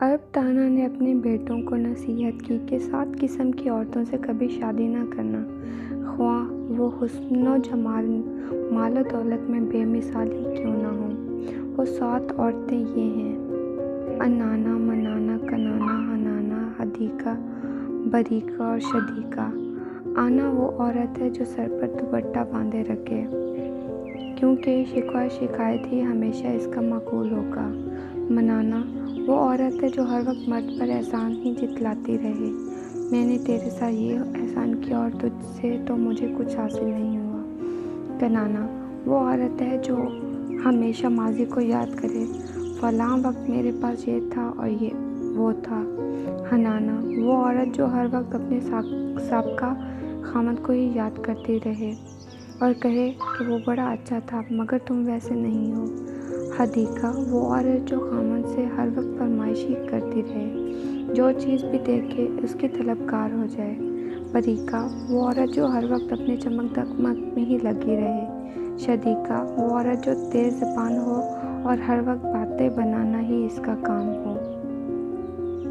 अरब ताना ने अपने बेटों को नसीहत की कि 7 किस्म की औरतों से कभी शादी न करना, ख्वाह वो हुस्न व जमाल, माल व दौलत में बेमिसाल ही क्यों ना हो। वो 7 औरतें ये हैं: अनाना, मनाना, कनाना, हनाना, हदीका, बरीका और शदीका। आना वो औरत है जो सर पर दुपट्टा बांधे रखे, क्योंकि शिकवा शिकायत ही हमेशा इसका माकूल होगा। मनाना वो औरत है जो हर वक्त मर्द पर एहसान ही जितलाती रहे, मैंने तेरे साथ ये एहसान किया और तुझसे तो मुझे कुछ हासिल नहीं हुआ। कनाना वो औरत है जो हमेशा माजी को याद करे, फलां वक्त मेरे पास ये था और ये वो था। हनाना वो औरत जो हर वक्त अपने साबका खामद को ही याद करती रहे और कहे कि वो बड़ा अच्छा था मगर तुम वैसे नहीं हो। हदीका वो औरत जो खामद से हर वक्त फरमाइशी करती रहे, जो चीज़ भी देखे उसकी तलबगार हो जाए। बरीका वो औरत जो हर वक्त अपने चमक दमक में ही लगी रहे। शदीका वो औरत जो तेज़ ज़बान हो और हर वक्त बातें बनाना ही इसका काम हो।